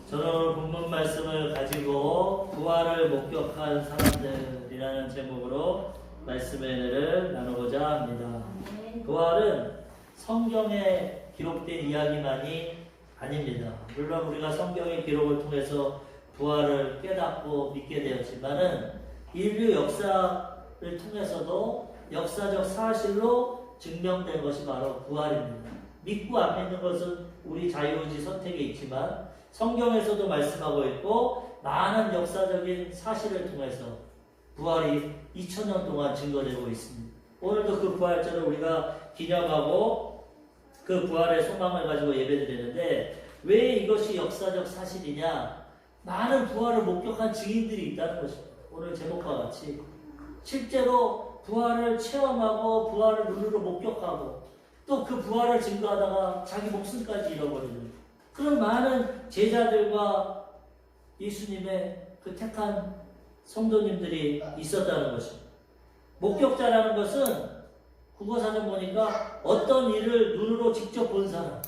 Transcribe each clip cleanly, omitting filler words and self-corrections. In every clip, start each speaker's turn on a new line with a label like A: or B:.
A: 저는 오늘 본문 말씀을 가지고 부활을 목격한 사람들이라는 제목으로 말씀의 은혜를 나누고자 합니다. 부활은 성경에 기록된 이야기만이 아닙니다. 물론 우리가 성경의 기록을 통해서 부활을 깨닫고 믿게 되었지만은 인류 역사를 통해서도 역사적 사실로 증명된 것이 바로 부활입니다. 믿고 안 믿는 것은 우리 자유의지 선택에 있지만 성경에서도 말씀하고 있고 많은 역사적인 사실을 통해서 부활이 2000년 동안 증거되고 있습니다. 오늘도 그 부활절을 우리가 기념하고 그 부활의 소망을 가지고 예배드리는데 왜 이것이 역사적 사실이냐? 많은 부활을 목격한 증인들이 있다는 것입니다. 오늘 제목과 같이 실제로 부활을 체험하고 부활을 눈으로 목격하고 또 그 부활을 증거하다가 자기 목숨까지 잃어버리는 그런 많은 제자들과 예수님의 그 택한 성도님들이 있었다는 것입니다. 목격자라는 것은 국어사전 보니까 어떤 일을 눈으로 직접 본 사람.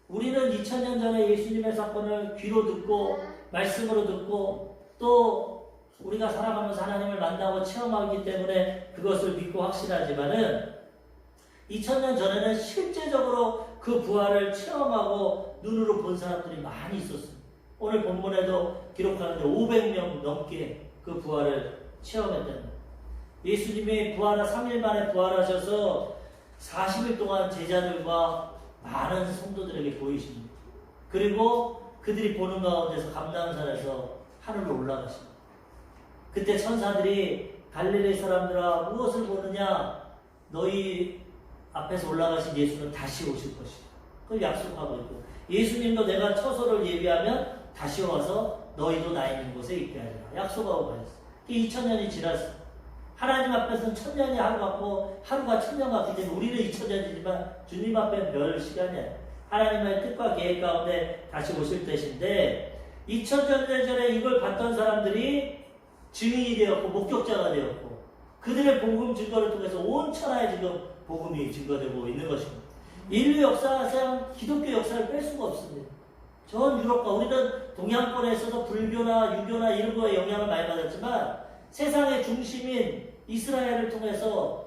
A: 우리는 2000년 전에 예수님의 사건을 귀로 듣고 말씀으로 듣고 또 우리가 살아가면서 하나님을 만나고 체험하기 때문에 그것을 믿고 확신하지만은 2000년 전에는 실제적으로 그 부활을 체험하고 눈으로 본 사람들이 많이 있었습니다. 오늘 본문에도 기록하는데 500명 넘게 그 부활을 체험했다는 거예요. 예수님이 3일 만에 부활하셔서 40일 동안 제자들과 많은 성도들에게 보이십니다. 그리고 그들이 보는 가운데서 감람산에서 하늘로 올라가십니다. 그때 천사들이 갈릴리 사람들아 무엇을 보느냐? 너희 앞에서 올라가신 예수는 다시 오실 것이다. 그걸 약속하고 있고 예수님도 내가 처소를 예비하면 다시 와서 너희도 나 있는 곳에 있게 하리라. 약속하고 가셨어요. 2000년이 지났어요. 하나님 앞에서는 1000년이 하루 같고 하루가 1000년 같기 때문에 우리는 2000년이지만 주님 앞에는 별 시간이 아니에요. 하나님의 뜻과 계획 가운데 다시 오실 때신데 2000년 전에 이걸 봤던 사람들이 증인이 되었고 목격자가 되었고 그들의 복음 증거를 통해서 온 천하에 지금 복음이 증거되고 있는 것입니다. 인류 역사상 기독교 역사를 뺄 수가 없습니다. 전 유럽과 우리는 동양권에서도 불교나 유교나 이런 거에 영향을 많이 받았지만 세상의 중심인 이스라엘을 통해서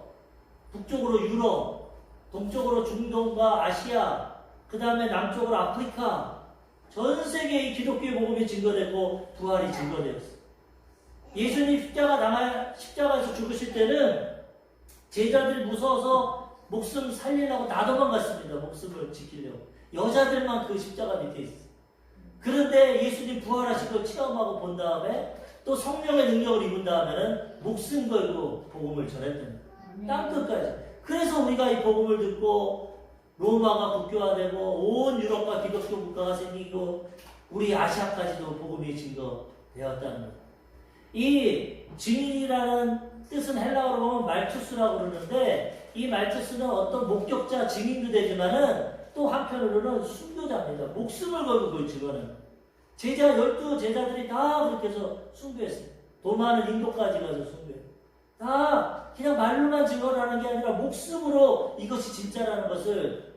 A: 북쪽으로 유럽, 동쪽으로 중동과 아시아, 그 다음에 남쪽으로 아프리카 전 세계의 기독교의 복음이 증거되고 부활이 증거되었어요. 예수님 십자가에서 죽으실 때는 제자들이 무서워서 목숨 살리려고 나도만 갔습니다. 목숨을 지키려고. 여자들만 그 십자가 밑에 있어요. 그런데 예수님 부활하시고 체험하고 본 다음에 또 성령의 능력을 입은 다음에는 목숨 걸고 복음을 전했답니다. 땅끝까지. 그래서 우리가 이 복음을 듣고 로마가 국교화되고 온 유럽과 기독교 국가가 생기고 우리 아시아까지도 복음이 증거되었다는 것. 이 증인이라는 뜻은 헬라어로 보면 말투스라고 그러는데 이 말투스는 어떤 목격자 증인도 되지만은 또 한편으로는 순교자입니다. 목숨을 걸고 그걸 증언하는 12제자들이 다 그렇게 해서 순교했어요. 도마는 인도까지 가서 순교해요. 다 그냥 말로만 증언하는 게 아니라 목숨으로 이것이 진짜라는 것을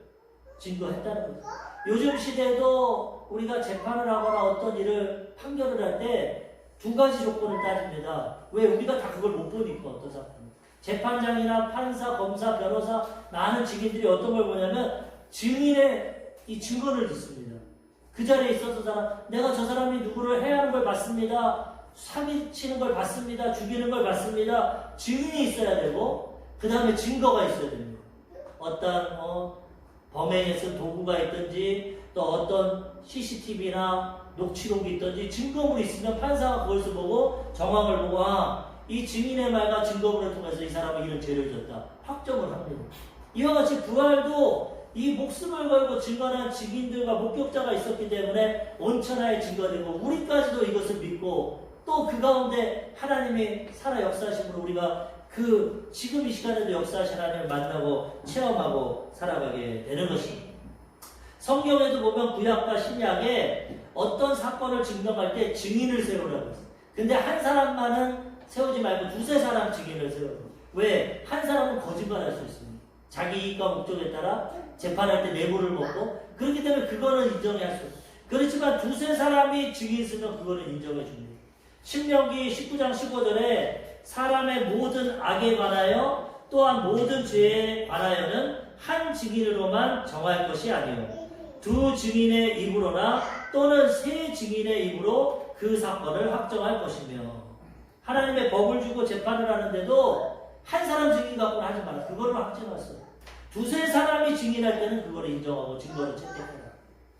A: 증거했다는 거죠. 요즘 시대에도 우리가 재판을 하거나 어떤 일을 판결을 할 때 두 가지 조건을 따집니다. 왜? 우리가 다 그걸 못 보니까 어떤 사건. 재판장이나 판사, 검사, 변호사 많은 증인들이 어떤 걸 보냐면 증인의 이 증언을 듣습니다. 그 자리에 있어서 내가 저 사람이 누구를 해하는 걸 봤습니다. 사기치는 걸 봤습니다. 죽이는 걸 봤습니다. 증인이 있어야 되고 그 다음에 증거가 있어야 됩니다. 어떤 범행에 쓴 도구가 있든지 또 어떤 CCTV나 녹취록이 있든지 증거물이 있으면 판사가 그것을 보고 정황을 보고 이 증인의 말과 증거물을 통해서 이 사람은 이런 죄를 졌다. 확정을 합니다. 이와 같이 부활도 이 목숨을 걸고 증언한 증인들과 목격자가 있었기 때문에 온천하에 증거되고 우리까지도 이것을 믿고 또 그 가운데 하나님이 살아 역사하심으로 우리가 지금 이 시간에도 역사하신 하나님을 만나고 체험하고 살아가게 되는 것입니다. 성경에도 보면 구약과 신약에 어떤 사건을 증명할 때 증인을 세우라고 했어요. 근데 한 사람만은 세우지 말고 두세 사람 증인을 세워요. 왜? 한 사람은 거짓말할 수 있습니다. 자기 이익과 목적에 따라 재판할 때 뇌물을 먹고 그렇기 때문에 그거는 인정할 수 없어요. 그렇지만 두세 사람이 증인 있으면 그거는 인정해 줍니다. 신명기 19장 15절에 사람의 모든 악에 관하여 또한 모든 죄에 관하여는 한 증인으로만 정할 것이 아니요 두 증인의 입으로나 또는 세 증인의 입으로 그 사건을 확정할 것이며 하나님의 법을 주고 재판을 하는데도 한 사람 증인 갖고는 하지 마라. 그거를 확정했어요. 두세 사람이 증인할 때는 그거를 인정하고 증거를 채택해라.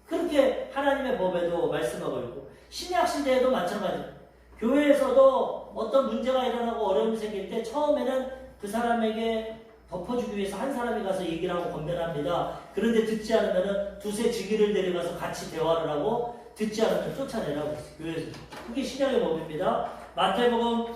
A: 그렇게 하나님의 법에도 말씀하고 있고 신약 시대에도 마찬가지입니다. 교회에서도 어떤 문제가 일어나고 어려움이 생길 때 처음에는 그 사람에게 덮어주기 위해서 한 사람이 가서 얘기를 하고 건면합니다. 그런데 듣지 않으면 두세 증인을 데려가서 같이 대화를 하고 듣지 않으면 쫓아내라고 했어요. 교회에서. 그게 신약의 법입니다. 마태복음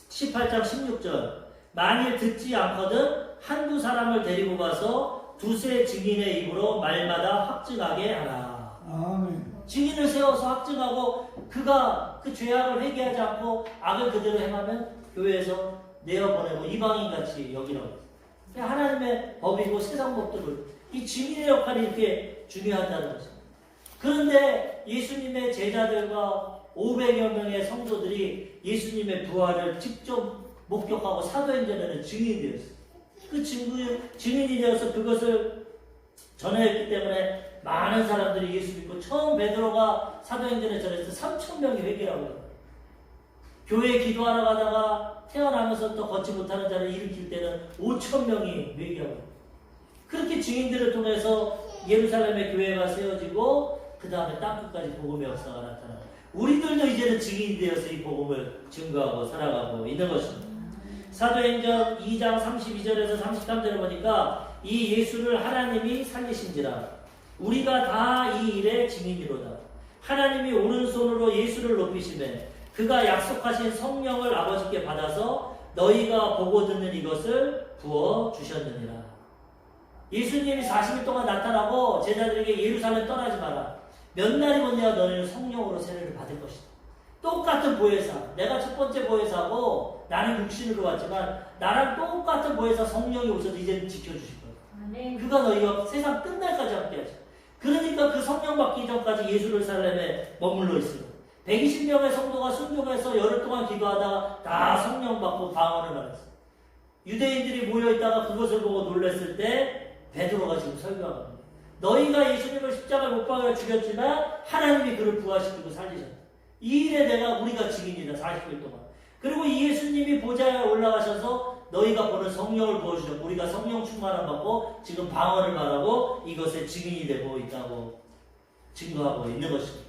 A: 18장 16절 만일 듣지 않거든 한두 사람을 데리고 가서 두세 증인의 입으로 말마다 확증하게 하라.
B: 아멘.
A: 증인을 세워서 확증하고 그가 그 죄악을 회개하지 않고 악을 그대로 행하면 교회에서 내어보내고 이방인같이 여기라고. 하나님의 법이고 세상 법들을 이 증인의 역할이 이렇게 중요하다는 것입니다. 그런데 예수님의 제자들과 500여 명의 성도들이 예수님의 부활을 직접 목격하고 사도행전에는 증인이 되었어요. 그 증인이 되어서 그것을 전해했기 때문에 많은 사람들이 예수 믿고 처음 베드로가 사도행전에 전해서 3,000명이 회개하고 있어요. 교회에 기도하러 가다가 태어나면서 또 걷지 못하는 자를 일으킬 때는 5,000명이 회개하고 있어요. 그렇게 증인들을 통해서 예루살렘의 교회가 세워지고 그 다음에 땅끝까지 복음의 역사가 나타나요. 우리들도 이제는 증인이 되어서 이 복음을 증거하고 살아가고 있는 것입니다. 사도행전 2장 32절에서 33절을 보니까 이 예수를 하나님이 살리신지라 우리가 다 이 일의 증인이로다. 하나님이 오른손으로 예수를 높이시매 그가 약속하신 성령을 아버지께 받아서 너희가 보고 듣는 이것을 부어주셨느니라. 예수님이 40일 동안 나타나고 제자들에게 예루살렘 떠나지 마라. 몇 날이 못내야 너희는 성령으로 세례를 받을 것이다. 똑같은 보혜사. 내가 첫 번째 보혜사고 나는 육신으로 왔지만 나랑 똑같은 보혜사 성령이 오셔서 이제는 지켜주실 거야. 그가 너희가 세상 끝날까지 함께하지. 그러니까 그 성령 받기 전까지 예루살렘에 머물러 있어요. 120명의 성도가 순종해서 열흘 동안 기도하다가 다 성령 받고 방언을 말했어요. 유대인들이 모여있다가 그것을 보고 놀랐을 때 베드로가 지금 설교하는 겁니다. 너희가 예수님을 십자가에 못 박아 죽였지만 하나님이 그를 부활시키고 살리셨다. 이 일에 우리가 증인이다. 40일 동안. 그리고 이 예수님이 보좌에 올라가셔서 너희가 보는 성령을 부어주셨고 우리가 성령 충만함 받고 지금 방언을 말하고 이것의 증인이 되고 있다고 증거하고 있는 것입니다.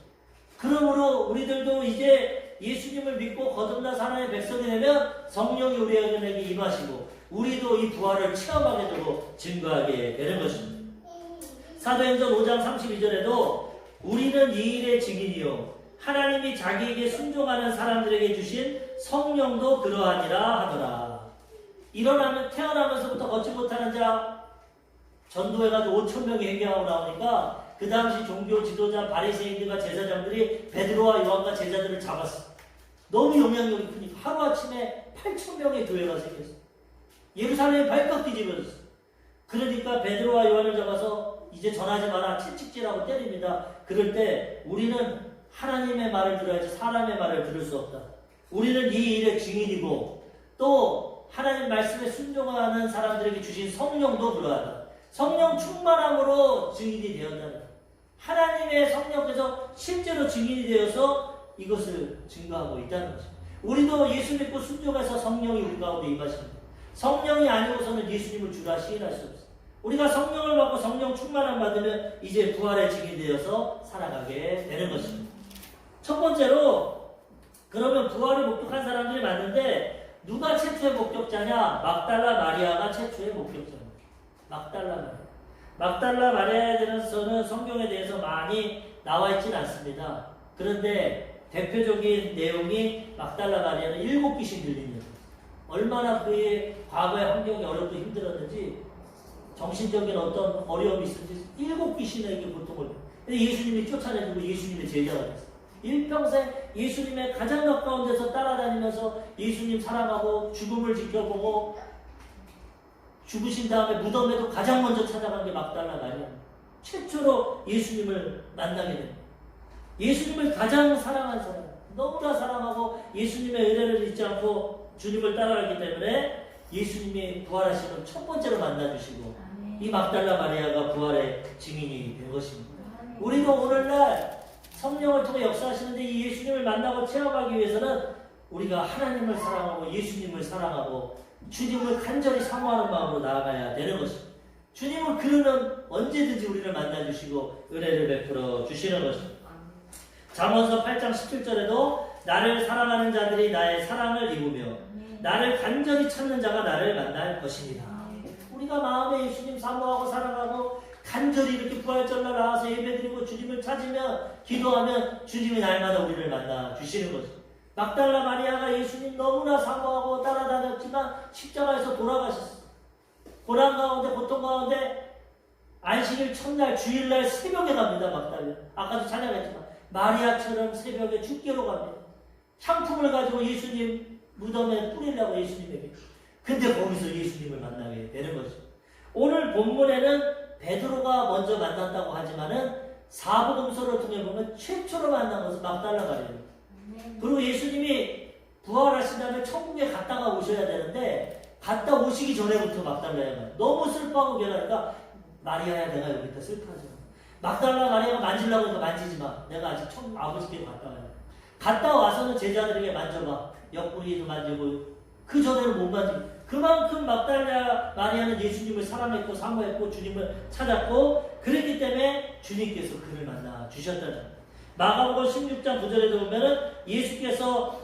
A: 그러므로 우리들도 이제 예수님을 믿고 거듭난 하나님의 백성이 되면 성령이 우리에게 임하시고 우리도 이 부활을 체험하게 되고 증거하게 되는 것입니다. 사도행전 5장 32절에도 우리는 이 일의 증인이요 하나님이 자기에게 순종하는 사람들에게 주신 성령도 그러하니라 하더라. 태어나면서부터 걷지 못하는 자 전도해가지고 5,000명이 회개하고 나오니까 그 당시 종교 지도자 바리새인들과 제사장들이 베드로와 요한과 제자들을 잡았어. 너무 영향력이 크니까 하루아침에 8,000명의 교회가 생겼어. 예루살렘이 발칵 뒤집어졌어. 그러니까 베드로와 요한을 잡아서 이제 전하지 마라 채찍질하고 때립니다. 그럴 때 우리는 하나님의 말을 들어야지 사람의 말을 들을 수 없다. 우리는 이 일의 증인이고 또 하나님 말씀에 순종하는 사람들에게 주신 성령도 그러하다. 성령 충만함으로 증인이 되었다. 하나님의 성령께서 실제로 증인이 되어서 이것을 증거하고 있다는 것입니다. 우리도 예수 믿고 순종해서 성령이 우리 가운데 임하십니다. 성령이 아니고서는 예수님을 주라 시인할 수 없습니다. 우리가 성령을 받고 성령 충만함 받으면 이제 부활의 증인이 되어서 살아가게 되는 것입니다. 첫 번째로 그러면 부활을 목격한 사람들이 많은데 누가 최초의 목격자냐? 막달라 마리아가 최초의 목격자입니다. 막달라 마리아에 대해서는 성경에 대해서 많이 나와 있지는 않습니다. 그런데 대표적인 내용이 막달라 마리아는 7귀신 들린 여자. 얼마나 그의 과거의 환경이 어렵고 힘들었는지 정신적인 어떤 어려움이 있었는지 7귀신에게 고통을 근데 예수님이 쫓아내주고 예수님의 제자가 됐어요. 일평생 예수님의 가장 가까운 데서 따라다니면서 예수님 사랑하고 죽음을 지켜보고 죽으신 다음에 무덤에도 가장 먼저 찾아간 게 막달라 마리아. 최초로 예수님을 만나게 됩니다. 예수님을 가장 사랑한 사람, 너무나 사랑하고 예수님의 의뢰를 잊지 않고 주님을 따라가기 때문에 예수님이 부활하시는 첫 번째로 만나주시고 이 막달라 마리아가 부활의 증인이 된 것입니다. 우리도 오늘날 성령을 통해 역사하시는데 이 예수님을 만나고 체험하기 위해서는 우리가 하나님을 사랑하고 예수님을 사랑하고 주님을 간절히 사모하는 마음으로 나아가야 되는 것입니다. 주님은 그러면 언제든지 우리를 만나주시고 은혜를 베풀어 주시는 것입니다. 잠언서 8장 17절에도 나를 사랑하는 자들이 나의 사랑을 입으며 나를 간절히 찾는 자가 나를 만날 것입니다. 우리가 마음에 예수님 사모하고 사랑하고 간절히 이렇게 부활절날 나와서 예배드리고 주님을 찾으며 기도하면 주님이 날마다 우리를 만나 주시는 것입니다. 막달라 마리아가 예수님 너무나 사모하고 따라다녔지만 십자가에서 돌아가셨어요. 고난 가운데 고통 가운데 안식일 첫날 주일날 새벽에 갑니다. 막달라. 아까도 찬양했지만 마리아처럼 새벽에 죽게로 갑니다. 향품을 가지고 예수님 무덤에 뿌리려고 예수님에게. 근데 거기서 예수님을 만나게 되는 거죠. 오늘 본문에는 베드로가 먼저 만났다고 하지만은 사복음서를 통해 보면 최초로 만난 것은 막달라 마리아입니다. 그리고 예수님이 부활하신 다음에 천국에 갔다가 오셔야 되는데 갔다 오시기 전에부터 막달라야 너무 슬퍼하고 변하니까 마리아야 내가 여기 있다 슬퍼하지 마. 막달라 마리아가 만지려고 하니까 만지지 마. 내가 아직 아버지께 갔다 와야 돼. 갔다 와서는 제자들에게 만져봐. 옆구리도 만지고 그 전에는 못 만지고 그만큼 막달라 마리아는 예수님을 사랑했고 사모했고 주님을 찾았고 그랬기 때문에 주님께서 그를 만나 주셨다는 겁니다. 마가복음 16장 9절에도 보면은 예수께서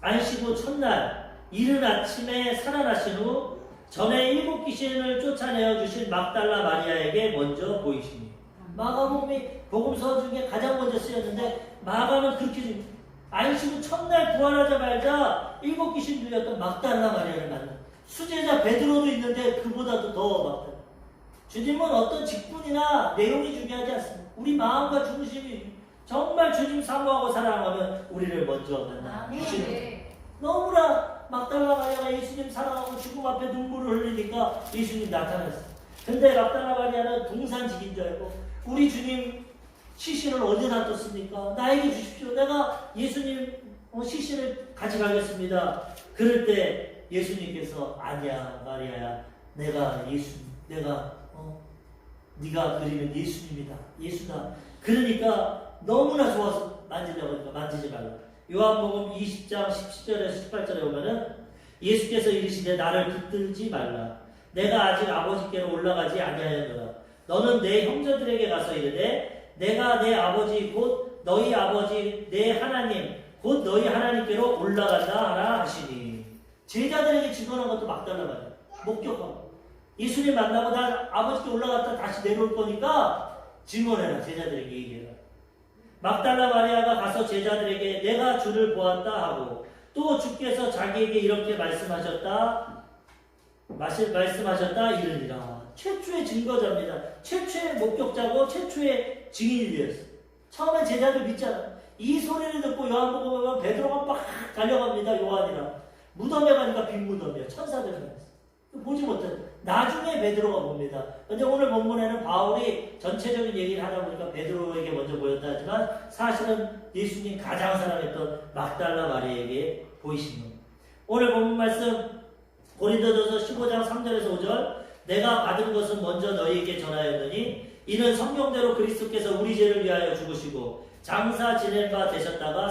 A: 안식 후 첫날 이른 아침에 살아나신 후 전에 7 귀신을 쫓아내어 주신 막달라 마리아에게 먼저 보이시니 마가복음이 복음서 중에 가장 먼저 쓰였는데 마가는 그렇게 안식 후 첫날 부활하자마자 7 귀신 들렸던 막달라 마리아를 만나 수제자 베드로도 있는데 그보다도 더 막달라. 주님은 어떤 직분이나 내용이 중요하지 않습니다. 우리 마음과 중심이 정말 주님 사모하고 사랑하면 우리를 먼저 만나 주시는 거예요. 너무나 막달라 마리아가 예수님 사랑하고 죽음 앞에 눈물을 흘리니까 예수님 나타났어요. 근데 막달라 마리아는 동산직인 줄 알고 우리 주님 시신을 어디 놔뒀습니까? 나에게 주십시오. 내가 예수님 시신을 가져가겠습니다. 그럴 때 예수님께서 아니야 마리아야 내가 네가 그리는 예수님이다. 예수다. 그러니까 너무나 좋아서 만지려고 하니까 만지지 말라. 요한복음 20장 17절에서 18절에 보면은 예수께서 이르시되 나를 붙들지 말라. 내가 아직 아버지께로 올라가지 아니하였노라. 너는 내 형제들에게 가서 이르되 내가 내 아버지 곧 너희 아버지 내 하나님 곧 너희 하나님께로 올라간다 하라 하시니 제자들에게 증언한 것도 막달라 말이야. 목격하고 예수님 만나고 나 아버지께 올라갔다 다시 내려올 거니까 증언해라. 제자들에게 얘기해라. 막달라 마리아가 가서 제자들에게 내가 주를 보았다 하고 또 주께서 자기에게 이렇게 말씀하셨다 이르니라. 최초의 증거자입니다. 최초의 목격자고 최초의 증인이 되었어요. 처음에 제자들 믿잖아. 이 소리를 듣고 요한복음 보면 베드로가 막 달려갑니다. 요한이랑 무덤에 가니까 빈 무덤이야. 천사들 가있어. 보지 못해. 나중에 베드로가 봅니다. 근데 오늘 본문에는 바울이 전체적인 얘기를 하다 보니까 베드로에게 먼저 보였다 하지만 사실은 예수님 가장 사랑했던 막달라 마리아에게 보이신 겁니다. 오늘 본문 말씀 고린도전서 15장 3절에서 5절 내가 받은 것은 먼저 너희에게 전하였느니 이는 성경대로 그리스도께서 우리 죄를 위하여 죽으시고 장사 지낸 바 되셨다가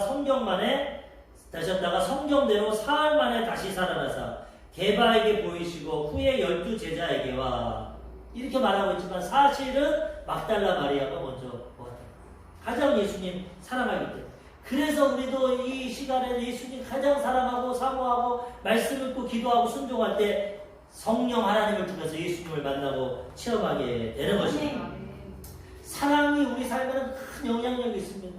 A: 성경대로 사흘 만에 다시 살아나사 게바에게 보이시고 후에 12 제자에게와 이렇게 말하고 있지만 사실은 막달라 마리아가 먼저 보았다. 가장 예수님 사랑하기 때문에. 그래서 우리도 이 시간에 예수님 가장 사랑하고 사모하고 말씀 읽고 기도하고 순종할 때 성령 하나님을 통해서 예수님을 만나고 체험하게 되는 것입니다. 사랑이 우리 삶에는 큰 영향력이 있습니다.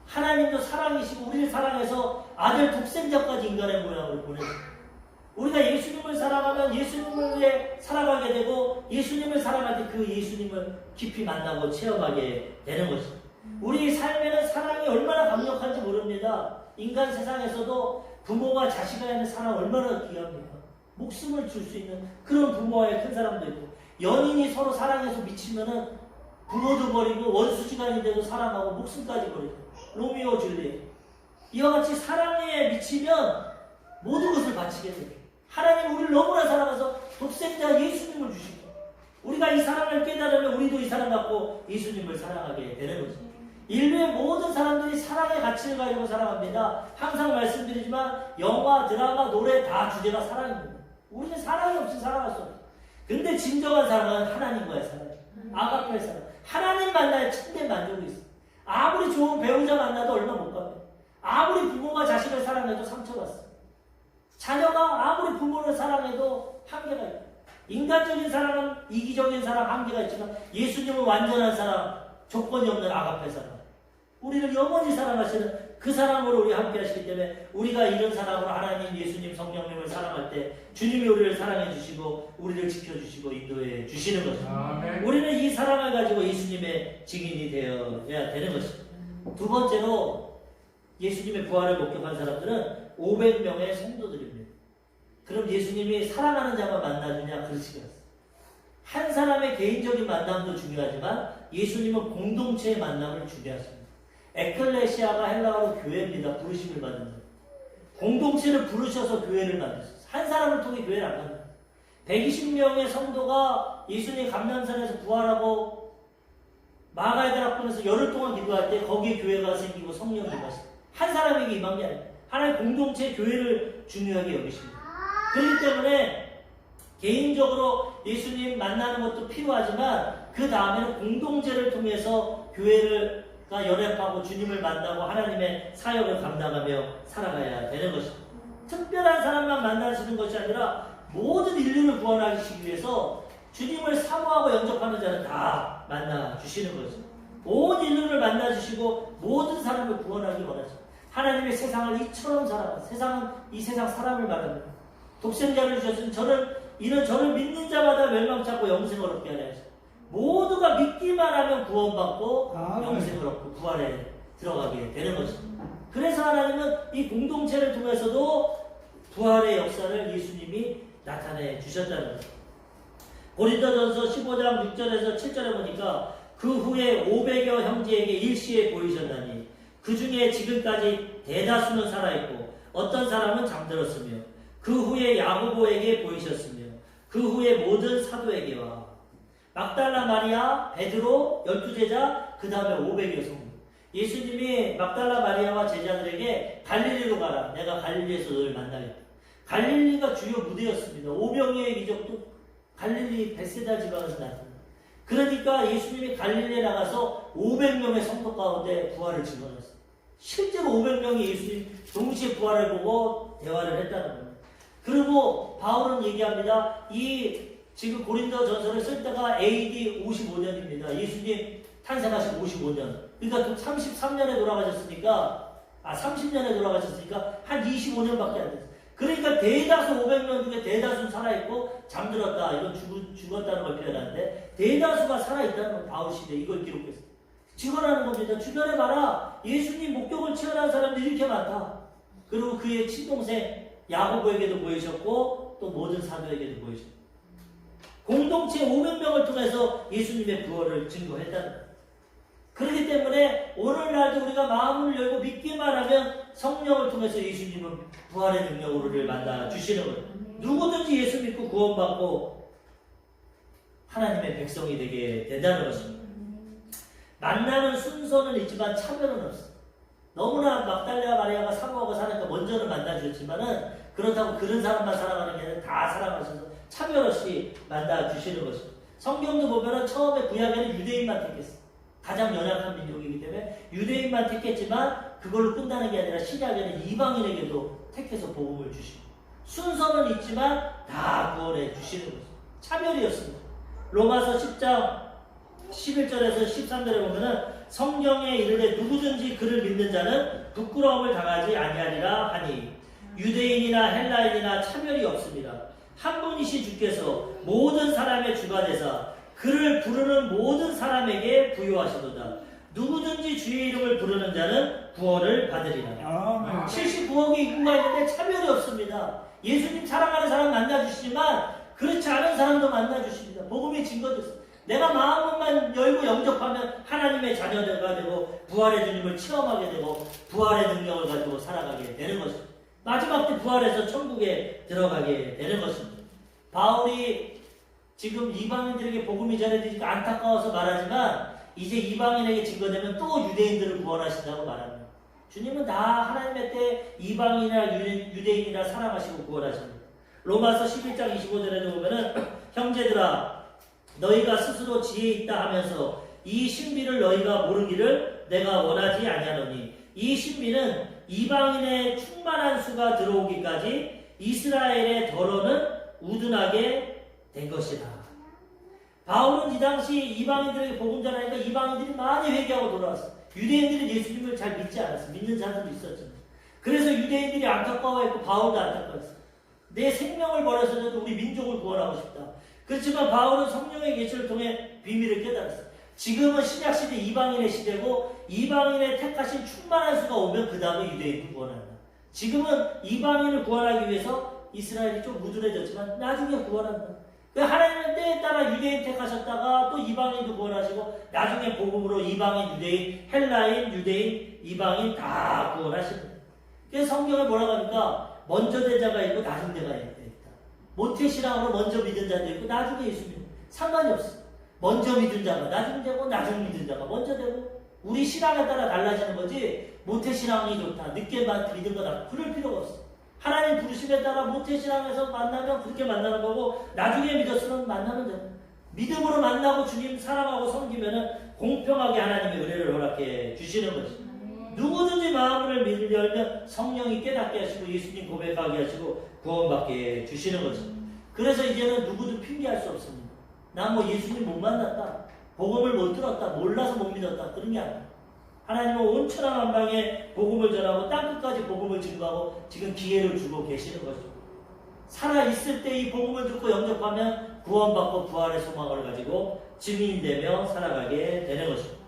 A: 하나님도 사랑이시고 우리를 사랑해서 아들 독생자까지 인간의 모양을 보내줍니다. 우리가 예수님을 사랑하면 예수님을 위해 살아가게 되고 예수님을 사랑할 때 그 예수님을 깊이 만나고 체험하게 되는 것입니다. 우리 삶에는 사랑이 얼마나 강력한지 모릅니다. 인간 세상에서도 부모가 자식에게 하는 사랑 얼마나 귀합니까? 목숨을 줄 수 있는 그런 부모와의 큰 사랑도 있고, 연인이 서로 사랑해서 미치면은 부모도 버리고 원수지간인데도 사랑하고 목숨까지 버리고, 로미오 줄리엣. 이와 같이 사랑에 미치면 모든 것을 바치게 됩니다. 하나님 우리를 너무나 사랑해서 독생자 예수님을 주시고, 우리가 이 사랑을 깨달으면 우리도 이 사랑 갖고 예수님을 사랑하게 되는 거죠. 인류의 모든 사람들이 사랑의 가치를 가지고 사랑합니다. 항상 말씀드리지만 영화, 드라마, 노래 다 주제가 사랑입니다. 우리는 사랑이 없이 살아갈 수 없어요. 근데 진정한 사랑은 하나님과의 사랑이에요. 아가페의 사랑. 하나님 만나야 참된 만족이 있어요. 아무리 좋은 배우자 만나도 얼마 못 갑니다. 아무리 부모가 자식을 사랑해도 상처받습니다. 자녀가 아무리 부모를 사랑해도 한계가 있다. 인간적인 사랑은 이기적인 사랑 한계가 있지만 예수님은 완전한 사랑, 조건이 없는 아가페 사랑. 우리를 영원히 사랑하시는 그 사랑으로 우리 함께 하시기 때문에 우리가 이런 사랑으로 하나님, 예수님, 성령님을 사랑할 때 주님이 우리를 사랑해 주시고 우리를 지켜주시고 인도해 주시는 것입니다. 아멘. 우리는 이 사랑을 가지고 예수님의 증인이 되어야 되는 것입니다. 두 번째로 예수님의 부활을 목격한 사람들은 500명의 성도들입니다. 그럼 예수님이 사랑하는 자만 만나주냐? 그렇지 않습니다. 한 사람의 개인적인 만남도 중요하지만 예수님은 공동체의 만남을 중요하십니다. 에클레시아가 헬라어로 교회입니다. 부르심을 받는 자. 공동체를 부르셔서 교회를 만드셨어요. 한 사람을 통해 교회를 안 만듭니다. 120명의 성도가 예수님 감람산에서 부활하고 마가의 학군에서 열흘 동안 기도할 때 거기에 교회가 생기고 성령이 임하십니다. 한 사람에게 임한 게 아니에요. 하나의 공동체 교회를 중요하게 여기십니다. 그렇기 때문에 개인적으로 예수님 만나는 것도 필요하지만 그 다음에는 공동체를 통해서 교회가 연합하고 주님을 만나고 하나님의 사역을 감당하며 살아가야 되는 것입니다. 특별한 사람만 만나시는 것이 아니라 모든 인류를 구원하시기 위해서 주님을 사모하고 영접하는 자는 다 만나주시는 것입니다. 온 인류를 만나주시고 모든 사람을 구원하기 원하십니다. 하나님의 세상을 이처럼 세상은 이 세상 사람을 말합니다. 독생자를 주셨으니 이는 저를 믿는 자마다 멸망치 않고 영생을 얻게 하려 하십니다. 모두가 믿기만 하면 구원받고 영생을 얻고 부활에 들어가게 되는 것입니다. 그래서 하나님은 이 공동체를 통해서도 부활의 역사를 예수님이 나타내 주셨다는 것입니다. 고린도전서 15장 6절에서 7절에 보니까 그 후에 500여 형제에게 일시에 보이셨나니 그 중에 지금까지 대다수는 살아있고 어떤 사람은 잠들었으며 그 후에 야고보에게 보이셨으며 그 후에 모든 사도에게와 막달라 마리아, 베드로, 12제자, 그 다음에 500여 성도. 예수님이 막달라 마리아와 제자들에게 갈릴리로 가라. 내가 갈릴리에서 너를 만나겠다. 갈릴리가 주요 무대였습니다. 오병이어의 기적도 갈릴리 베세다 지방에서 나타납니다. 그러니까 예수님이 갈릴리에 나가서 500명의 성도 가운데 부활을 증언했어요. 실제로 500명이 예수님 동시에 부활을 보고 대화를 했다는 겁니다. 그리고 바울은 얘기합니다. 지금 고린도 전서를 쓸 때가 AD 55년입니다. 예수님 탄생하신 55년. 그러니까 33년에 돌아가셨으니까, 30년에 돌아가셨으니까 한 25년밖에 안 됐어요. 그러니까 대다수 500명 중에 대다수는 살아있고 잠들었다. 이건 죽었다는 걸 표현하는데 대다수가 살아있다는 건 바울 시대 이걸 기록했어요. 증언하는 겁니다. 주변에 봐라. 예수님 목격을 체험한 사람들이 이렇게 많다. 그리고 그의 친동생 야고보에게도 보이셨고 또 모든 사도에게도 보이셨고 공동체 500명을 통해서 예수님의 부활을 증거했다는 거예요. 그렇기 때문에 오늘날도 우리가 마음을 열고 믿기만 하면 성령을 통해서 예수님은 부활의 능력으로 우리를 만나 주시는 거예요. 누구든지 예수 믿고 구원받고 하나님의 백성이 되게 된다는 것입니다. 만나는 순서는 있지만 차별은 없어요. 너무나 막달라 마리아가 사모하고 사니까 먼저는 만나주셨지만은 그렇다고 그런 사람만 사랑하는 게 아니라 다 사랑하셔서 차별 없이 만나주시는 것입니다. 성경도 보면은 처음에 구약에는 유대인만 택했어요. 가장 연약한 민족이기 때문에 유대인만 택했지만 그걸로 끝나는 게 아니라 신약에는 이방인에게도 택해서 복음을 주시고 순서는 있지만 다 구원해 주시는 것입니다. 차별이었습니다. 로마서 10장 11절에서 13절에 보면은 성경에 이르되 누구든지 그를 믿는 자는 부끄러움을 당하지 아니하리라 하니 유대인이나 헬라인이나 차별이 없습니다. 한 분이신 주께서 모든 사람의 주가 되사 그를 부르는 모든 사람에게 부여하시도다. 누구든지 주의 이름을 부르는 자는 구원을 받으리라. 79억의 인구가 있는데 차별이 없습니다. 예수님 사랑하는 사람 만나주시지만 그렇지 않은 사람도 만나주십니다. 복음이 증거됐어. 내가 마음만 열고 영접하면 하나님의 자녀가 되고 부활의 주님을 체험하게 되고 부활의 능력을 가지고 살아가게 되는 것입니다. 마지막 때 부활해서 천국에 들어가게 되는 것입니다. 바울이 지금 이방인들에게 복음이 전해지니까 안타까워서 말하지만 이제 이방인에게 증거되면 또 유대인들을 구원하신다고 말합니다. 주님은 다 하나님의 때 이방인이나 유대인이나 사랑하시고 구원하십니다. 로마서 11장 25절에도 보면은 형제들아 너희가 스스로 지혜 있다 하면서 이 신비를 너희가 모르기를 내가 원하지 아니하노니 이 신비는 이방인의 충만한 수가 들어오기까지 이스라엘의 덜어는 우둔하게 된 것이다. 바울은 이 당시 이방인들에게 복음 전하니까 이방인들이 많이 회개하고 돌아왔어. 유대인들은 예수님을 잘 믿지 않았어. 믿는 자들도 있었죠. 그래서 유대인들이 안타까워했고 바울도 안타까웠어. 내 생명을 버려서라도 우리 민족을 구원하고 싶다. 그렇지만 바울은 성령의 계시를 통해 비밀을 깨달았어. 지금은 신약시대 이방인의 시대고 이방인의 택하신 충만한 수가 오면 그 다음에 유대인을 구원한다. 지금은 이방인을 구원하기 위해서 이스라엘이 좀 무드해졌지만 나중에 구원한다. 하나님은 때에 따라 유대인 택하셨다가 또 이방인도 구원하시고 나중에 복음으로 이방인, 유대인, 헬라인, 유대인, 이방인 다 구원하십니다. 그래서 성경에 뭐라고 하니까 먼저 된 자가 있고 나중 자가 있다. 모태신앙으로 먼저 믿은 자도 있고 나중에 예수 믿는 상관이 없어. 먼저 믿은 자가 나중 되고 나중 믿은 자가 먼저 되고 우리 신앙에 따라 달라지는 거지 모태신앙이 좋다. 늦게 믿은 거다. 그럴 필요가 없어. 하나님 부르심에 따라 모태신앙에서 만나면 그렇게 만나는 거고 나중에 믿었으면 만나면 돼. 믿음으로 만나고 주님 사랑하고 섬기면 공평하게 하나님의 은혜를 허락해 주시는 거지. 누구든지 마음을 열면 성령이 깨닫게 하시고 예수님 고백하게 하시고 구원받게 주시는 거지. 그래서 이제는 누구도 핑계할 수 없습니다. 난 뭐 예수님 못 만났다. 복음을 못 들었다. 몰라서 못 믿었다. 그런 게 아니야. 하나님은 온 천하 만방에 복음을 전하고 땅끝까지 복음을 증거하고 지금 기회를 주고 계시는 거죠. 살아있을 때 이 복음을 듣고 영접하면 구원받고 부활의 소망을 가지고 증인이 되며 살아가게 되는 것입니다.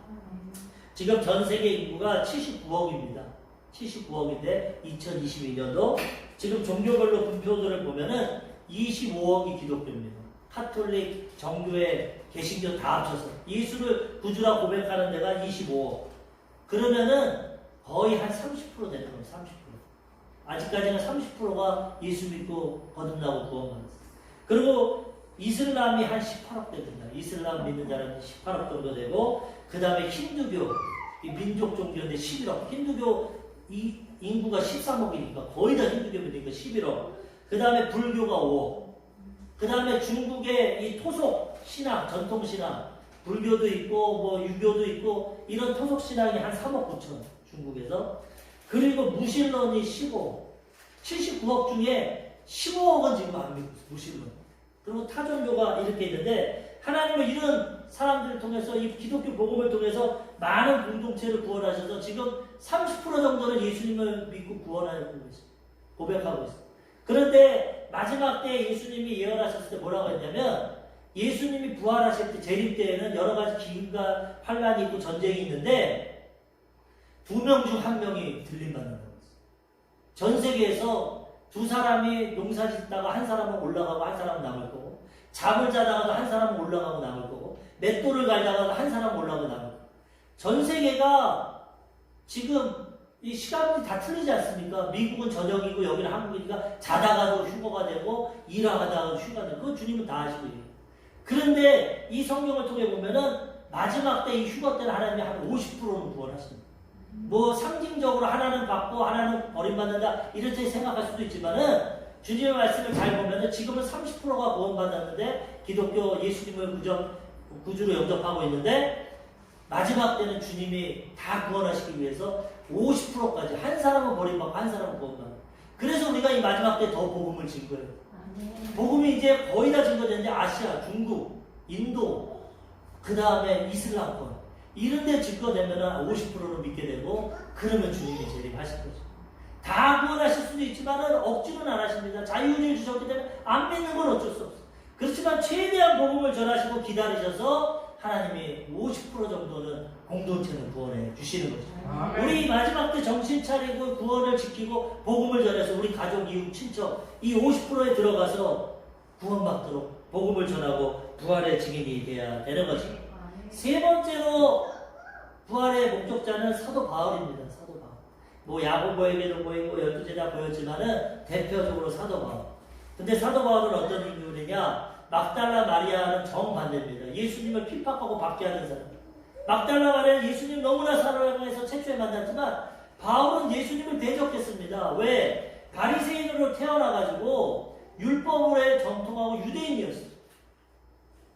A: 지금 전 세계 인구가 79억입니다. 79억인데 2022년도 지금 종교별로 분표들을 보면은 25억이 기독교입니다. 카톨릭, 정교회, 개신교 다 합쳐서 예수를 구주라 고백하는 데가 25억. 그러면은 거의 한 30% 되는 거예요. 30%. 아직까지는 30%가 예수 믿고 거듭나고 구원받았어요. 그리고 이슬람이 한 18억 됩니다. 이슬람 믿는 자는 18억 정도 되고 그 다음에 힌두교, 이 민족 종교인데 11억. 힌두교 이 인구가 13억이니까 거의 다 힌두교 믿으니까 11억. 그 다음에 불교가 5억. 그 다음에 중국의 이 토속 신앙, 전통 신앙, 불교도 있고 뭐 유교도 있고 이런 토속 신앙이 한 3억 9천 중국에서. 그리고 무신론이 15억. 79억 중에 15억은 지금 안 믿고 있어요. 무신론. 그리고 타종교가 이렇게 있는데 하나님은 이런 사람들을 통해서 이 기독교 복음을 통해서 많은 공동체를 구원하셔서 지금 30% 정도는 예수님을 믿고 구원하고 있어요. 고백하고 있어요. 그런데 마지막 때 예수님이 예언하셨을 때 뭐라고 했냐면 예수님이 부활하실 때 재림 때에는 여러 가지 기근과 환란이 있고 전쟁이 있는데 2명 중 1명이 들림받는다고 했어요. 전 세계에서 2사람이 농사 짓다가 한 사람은 올라가고 한 사람은 남을 거고 잠을 자다가도 한 사람은 올라가고 남을 거고 맷돌을 갈다가도 한 사람은 올라가고 남을 거고 전 세계가 지금 이 시간이 다 틀리지 않습니까? 미국은 저녁이고 여기는 한국이니까 자다가도 휴거가 되고 일하다가도 휴가 되고 그건 주님은 다 하시고 있어요. 그런데 이 성경을 통해 보면은 마지막 때 이 휴거 때는 하나님이 한 50%는 구원하십니다. 뭐 상징적으로 하나는 받고 하나는 버림받는다 이렇게 생각할 수도 있지만은 주님의 말씀을 잘 보면은 지금은 30%가 구원받았는데 기독교 예수님을 구주로 영접하고 있는데 마지막 때는 주님이 다 구원하시기 위해서 50%까지 한 사람은 버림받고 한 사람은 구원받고 그래서 우리가 이 마지막 때 더 복음을 증거해요. 복음이 이제 거의 다 증거되는데 아시아, 중국, 인도 그 다음에 이슬람권 이런 데 증거되면 50%는 믿게 되고 그러면 주님이 재림하실 거죠. 다 구원하실 수도 있지만 억지로는 안 하십니다. 자유를 주셨기 때문에 안 믿는 건 어쩔 수 없어요. 그렇지만 최대한 복음을 전하시고 기다리셔서 하나님이 50% 정도는 공동체는 구원해 주시는 거죠.
B: 아멘.
A: 우리 마지막 때 정신 차리고 구원을 지키고 복음을 전해서 우리 가족, 이웃, 친척 이 50%에 들어가서 구원받도록 복음을 전하고 부활의 증인이 돼야 되는 거죠. 세 번째로 부활의 목적자는 사도 바울입니다. 사도 바울. 뭐 야고보에게도 보이고 12제자 보였지만은 대표적으로 사도 바울. 근데 사도 바울은 어떤 인물이냐? 막달라 마리아는 정반대입니다. 예수님을 핍박하고 박해하는 사람. 막달라 마리아는 예수님 너무나 사랑해서 최초에 만났지만 바울은 예수님을 대적했습니다. 왜? 바리새인으로 태어나가지고 율법을 정통하고 유대인이었어요.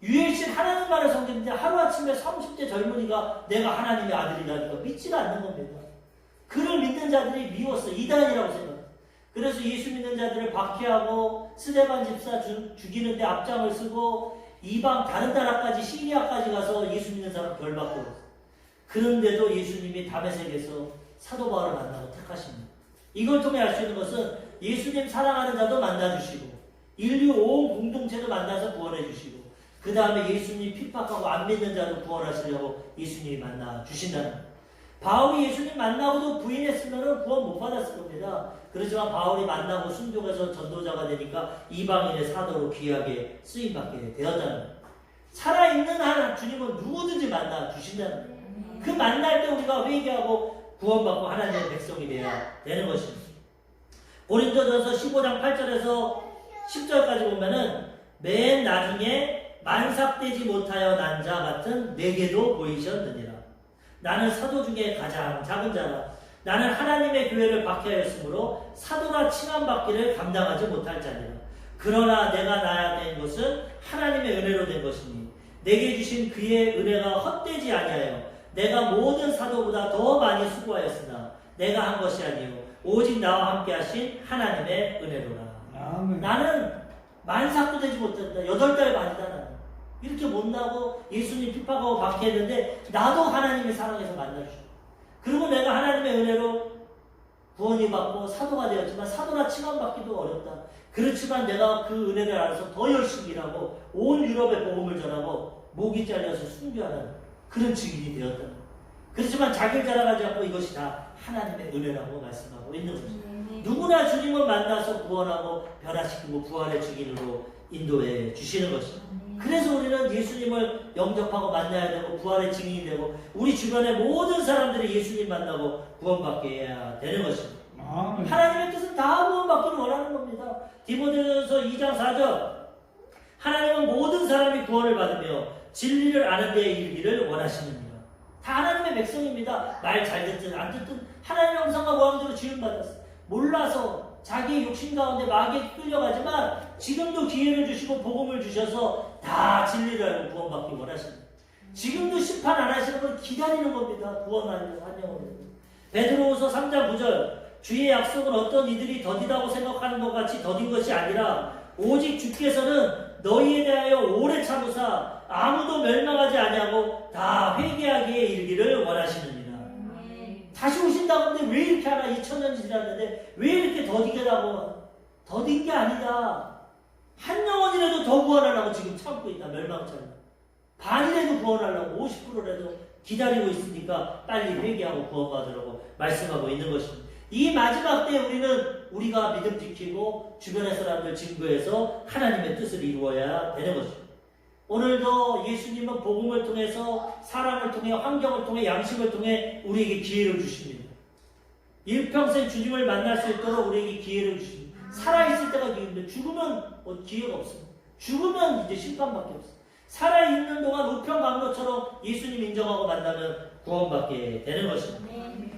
A: 유일신 하나님 말을 섬기는데 하루아침에 30대 젊은이가 내가 하나님의 아들이라니까 믿지가 않는 겁니다. 그를 믿는 자들이 미웠어. 이단이라고 생각해요. 그래서 예수 믿는 자들을 박해하고 스데반 집사 죽이는데 앞장을 쓰고 이방 다른 나라까지 시리아까지 가서 예수 믿는 사람 벌받고 그런데도 예수님이 다메섹에서 사도 바울을 만나고 택하십니다. 이걸 통해 알 수 있는 것은 예수님 사랑하는 자도 만나주시고 인류 온 공동체도 만나서 구원해 주시고 그 다음에 예수님 핍박하고 안 믿는 자도 구원하시려고 예수님이 만나 주신다는 거예요. 바울이 예수님 만나고도 부인했으면 구원 못 받았을 겁니다. 그렇지만 바울이 만나고 순종해서 전도자가 되니까 이방인의 사도로 귀하게 쓰임받게 되었다는 거예요. 살아있는 한 주님은 누구든지 만나 주신다는 거예요. 그 만날 때 우리가 회개하고 구원받고 하나님의 백성이 되어야 되는 것입니다. 고린도전서 15장 8절에서 10절까지 보면은 맨 나중에 만삭되지 못하여 난 자 같은 내게도 보이셨느니라. 나는 사도 중에 가장 작은 자라. 나는 하나님의 교회를 박해하였으므로 사도라 칭함받기를 감당하지 못할 자니라. 그러나 내가 나야 된 것은 하나님의 은혜로 된 것이니 내게 주신 그의 은혜가 헛되지 아니하여 내가 모든 사도보다 더 많이 수고하였으나 내가 한 것이 아니요 오직 나와 함께 하신 하나님의 은혜로라.
B: 아멘.
A: 나는 만삭도 되지 못했다. 8달 반이다. 나는. 이렇게 못나고 예수님 핍박하고 박해했는데 나도 하나님의 사랑에서 만나주셨고 그리고 내가 하나님의 은혜로 구원이 받고 사도가 되었지만 사도라 칭함받기도 어렵다. 그렇지만 내가 그 은혜를 알아서 더 열심히 일하고 온 유럽에 복음을 전하고 목이 잘려서 순교하는 그런 증인이 되었다. 그렇지만 자기를 자랑하지 않고 이것이 다 하나님의 은혜라고 말씀하고 있는 것입니다. 누구나 주님을 만나서 구원하고 변화시키고 부활의 증인으로 인도해 주시는 것입니다. 그래서 우리는 예수님을 영접하고 만나야 되고 부활의 증인이 되고 우리 주변의 모든 사람들이 예수님 만나고 구원받게 해야 되는 것입니다. 하나님의 뜻은 다 구원받기를 원하는 겁니다. 디모데전서 2장 4절 하나님은 모든 사람이 구원을 받으며 진리를 아는 데에 이르기를 원하시느니라. 다 하나님의 백성입니다. 말 잘 듣든 안 듣든 하나님의 형상과 모양대로 지음받았어. 몰라서 자기의 욕심 가운데 마귀에 끌려가지만 지금도 기회를 주시고 복음을 주셔서 다 진리를 알고 구원받기 원하십니다. 지금도 심판 안 하시는 걸 기다리는 겁니다. 구원하려고 하려고 합니다. 베드로후서 3장 9절 주의 약속은 어떤 이들이 더디다고 생각하는 것 같이 더딘 것이 아니라 오직 주께서는 너희에 대하여 오래 참으사 아무도 멸망하지 아니하고 다 회개하기에 이르기를 원하시느니라. 다시 오신다고 하는데 왜 이렇게 하나 2000년이 지났는데 왜 이렇게 더디게라고 더딘 게 아니다. 한 영혼이라도 더 구원하려고 지금 참고 있다. 멸망처럼 반이라도 구원하려고 50%라도 기다리고 있으니까 빨리 회개하고 구원받으라고 말씀하고 있는 것입니다. 이 마지막 때에 우리가 믿음 지키고 주변의 사람들 증거해서 하나님의 뜻을 이루어야 되는 것입니다. 오늘도 예수님은 복음을 통해서 사랑을 통해 환경을 통해 양식을 통해 우리에게 기회를 주십니다. 일평생 주님을 만날 수 있도록 우리에게 기회를 주십니다. 살아있을 때가 기회인데 죽으면 기회가 없습니다. 죽으면 이제 심판밖에 없어요. 살아있는 동안 우편강로처럼 예수님 인정하고 만나면 구원받게 되는 것입니다.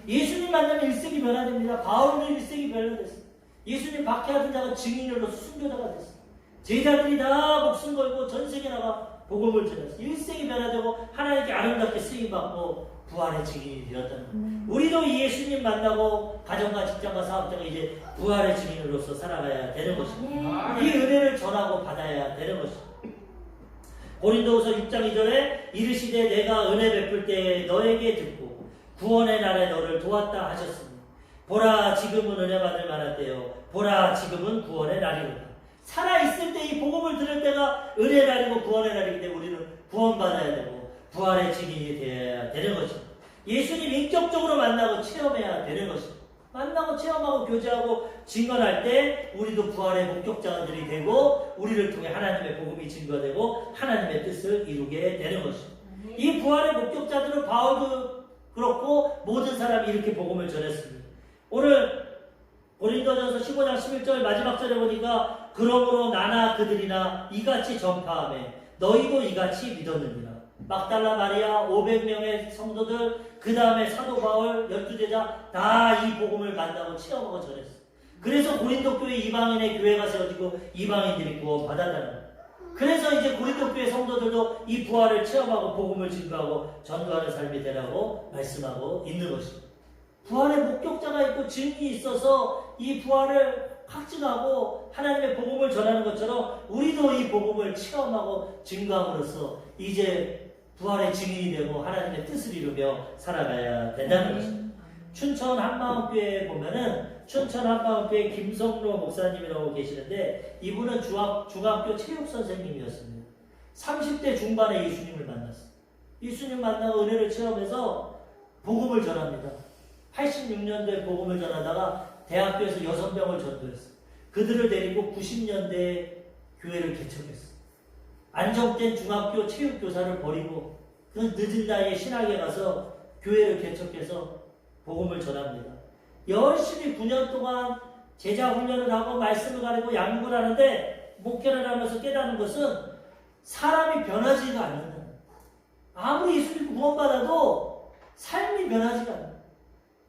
A: 예수님 만나면 일생이 변화됩니다. 바울은 일생이 변화됐어요. 예수님 박해하던 자가 증인으로서 순교자가 됐어요. 제자들이 다 목숨 걸고 전 세계 나가 복음을 전했어요. 일생이 변화되고 하나님께 아름답게 쓰임받고 부활의 증인이 되었다는 거예요. 우리도 예수님 만나고 가정과 직장과 사업자가 이제 부활의 증인으로서 살아가야 되는 것입니다. 이 은혜를 전하고 받아야 되는 것입니다. 고린도후서 6장 2절에 이르시되 내가 은혜 베풀 때 너에게 듣고 구원의 날에 너를 도왔다 하셨으니 보라 지금은 은혜 받을 만한 때요 보라 지금은 구원의 날이로다. 살아있을 때 이 복음을 들을 때가 은혜의 날이고 구원의 날이기 때문에 우리는 구원받아야 되고 부활의 증인이 되어야 되는 것입니다. 예수님 인격적으로 만나고 체험해야 되는 것입니다. 만나고 체험하고 교제하고 증언할 때 우리도 부활의 목격자들이 되고 우리를 통해 하나님의 복음이 증거되고 하나님의 뜻을 이루게 되는 것입니다. 이 부활의 목격자들은 바울도 그렇고 모든 사람이 이렇게 복음을 전했습니다. 오늘 고린도전서 15장 11절 마지막 절에 보니까 그러므로 나나 그들이나 이같이 전파하매 너희도 이같이 믿었느니라. 막달라 마리아 500명의 성도들 그 다음에 사도 바울 12제자 다 이 복음을 만나고 체험하고 전했어요. 그래서 고린도 교회 이방인의 교회가 세워지고 이방인들이 구원 받았다는 거예요. 그래서 이제 고린도 교회 성도들도 이 부활을 체험하고 복음을 증거하고 전도하는 삶이 되라고 말씀하고 있는 것입니다. 부활의 목격자가 있고 증인이 있어서 이 부활을 확증하고 하나님의 복음을 전하는 것처럼 우리도 이 복음을 체험하고 증거함으로써 이제 부활의 증인이 되고 하나님의 뜻을 이루며 살아가야 된다는 것입니다. 춘천 한마음교회에 보면은 춘천 한마음교회 김성로 목사님이라고 계시는데 이분은 중학교 체육 선생님이었습니다. 30대 중반에 예수님을 만났어요. 예수님 만나고 은혜를 체험해서 복음을 전합니다. 86년도에 복음을 전하다가 대학교에서 6명을 전도했어요. 그들을 데리고 90년대에 교회를 개척했어요. 안정된 중학교 체육교사를 버리고 그 늦은 나이에 신학에 가서 교회를 개척해서 복음을 전합니다. 열심히 9년 동안 제자 훈련을 하고 말씀을 가리고 양육을 하는데 목회를 하면서 깨닫는 것은 사람이 변하지가 않는다. 아무리 예수님 구원받아도 삶이 변하지가 않는다.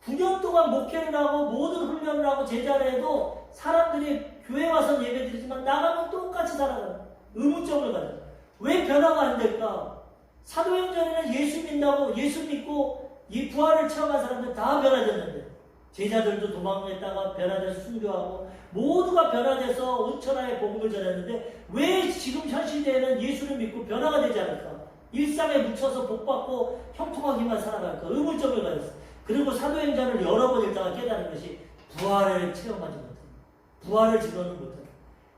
A: 9년 동안 목회를 하고 모든 훈련을 하고 제자를 해도 사람들이 교회 와서 예배드리지만 나가면 똑같이 살아가요. 의문점을 가져요. 왜 변화가 안 될까? 사도행전에는 예수 믿는다고 예수 믿고 이 부활을 체험한 사람들 다 변화됐는데 제자들도 도망했다가 변화돼서 순교하고 모두가 변화돼서 온천하에 복음을 전했는데 왜 지금 현 시대에는 예수를 믿고 변화가 되지 않을까? 일상에 묻혀서 복받고 형통하기만 살아갈까? 의문점을 가졌어요. 그리고 사도행전을 여러 번 읽다가 깨달은 것이 부활을 체험하지 못합니다. 부활을 증언을 못합니다.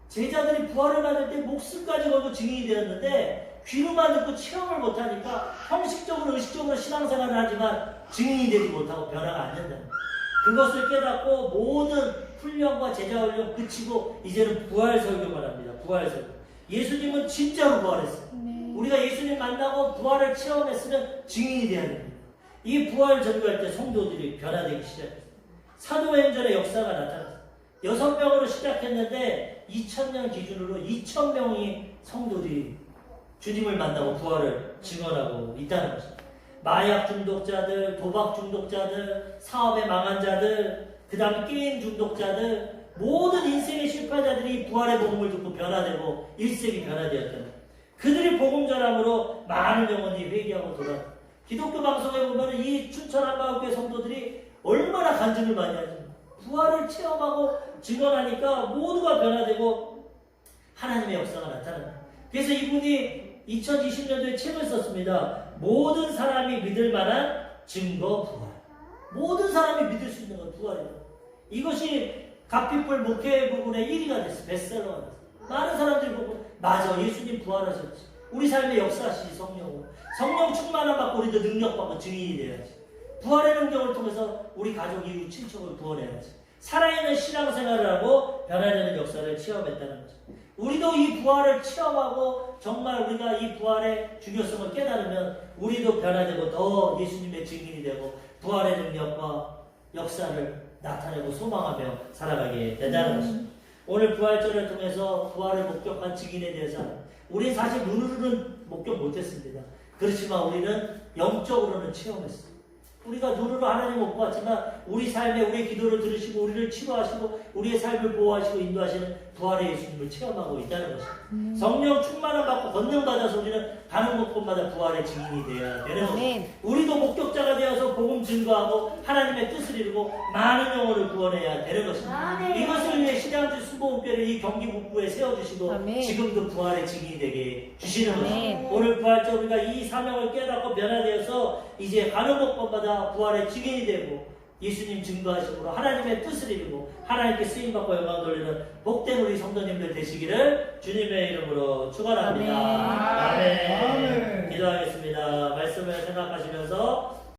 A: 제자들이 부활을 받을 때 목숨까지 걸고 증인이 되었는데 귀로만 듣고 체험을 못하니까 형식적으로 의식적으로 신앙생활을 하지만 증인이 되지 못하고 변화가 안 된다. 그것을 깨닫고 모든 훈련과 제자훈련 그치고 이제는 부활 설교만 합니다. 부활 설교. 예수님은 진짜로 부활했어요. 우리가 예수님 만나고 부활을 체험했으면 증인이 돼야 됩니다. 이 부활 전교할 때 성도들이 변화되기 시작했어요. 사도행전의 역사가 나타났어요. 6명으로 시작했는데 2000년 기준으로 2000명이 성도들이 주님을 만나고 부활을 증언하고 있다는 것입니다. 마약 중독자들, 도박 중독자들, 사업에 망한 자들, 그 다음에 게임 중독자들, 모든 인생의 실패자들이 부활의 복음을 듣고 변화되고 일생이 변화되었다. 그들이 복음 전함으로 많은 영혼이 회개하고 돌아가. 기독교 방송에 보면 이 춘천 한마음교회 성도들이 얼마나 간증을 많이 하지. 부활을 체험하고 증언하니까 모두가 변화되고 하나님의 역사가 나타납니다. 그래서 이분이 2020년도에 책을 썼습니다. 모든 사람이 믿을 만한 증거 부활. 모든 사람이 믿을 수 있는 건 부활이다. 이것이 갓피플 목회 부분의 1위가 됐어요. 베스트셀러가 됐어요. 많은 사람들이 보고 맞아 예수님 부활하셨지. 우리 삶에 역사하시지 성령으로. 성령 충만함 받고 우리도 능력 받고 증인이 돼야지. 부활의 능력을 통해서 우리 가족 이웃 친척을 구원해야지. 살아있는 신앙생활을 하고 변화되는 역사를 체험했다는 거죠. 우리도 이 부활을 체험하고 정말 우리가 이 부활의 중요성을 깨달으면 우리도 변화되고 더 예수님의 증인이 되고 부활의 능력과 역사를 나타내고 소망하며 살아가게 된다는 것입니다. 오늘 부활절을 통해서 부활을 목격한 증인에 대해서 우리는 사실 눈으로는 목격 못했습니다. 그렇지만 우리는 영적으로는 체험했습니다. 우리가 눈으로 하나님 못 봤지만 우리 삶에 우리의 기도를 들으시고 우리를 치료하시고 우리의 삶을 보호하시고 인도하시는 부활의 예수님을 체험하고 있다는 것입니다. 성령 충만함 받고 권능받아서 우리는 가는 곳곳마다 부활의 증인이 되어야 되는 것입니다. 우리도 목격자가 되어서 복음 증거하고 하나님의 뜻을 이루고 많은 영혼을 구원해야 되는 것입니다. 이것을 위해 신양주 수보훈교회를 이 경기 북부에 세워주시고 지금도 부활의 증인이 되게 주시는 것입니다. 오늘 부활절 우리가 이 사명을 깨닫고 변화되어서 이제 가는 곳곳마다 부활의 증인이 되고 예수님 증거하심으로 하나님의 뜻을 이루고 하나님께 쓰임받고 영광 돌리는 복된 우리 성도님들 되시기를 주님의 이름으로 축원합니다. 아멘. 기도하겠습니다. 말씀을 생각하시면서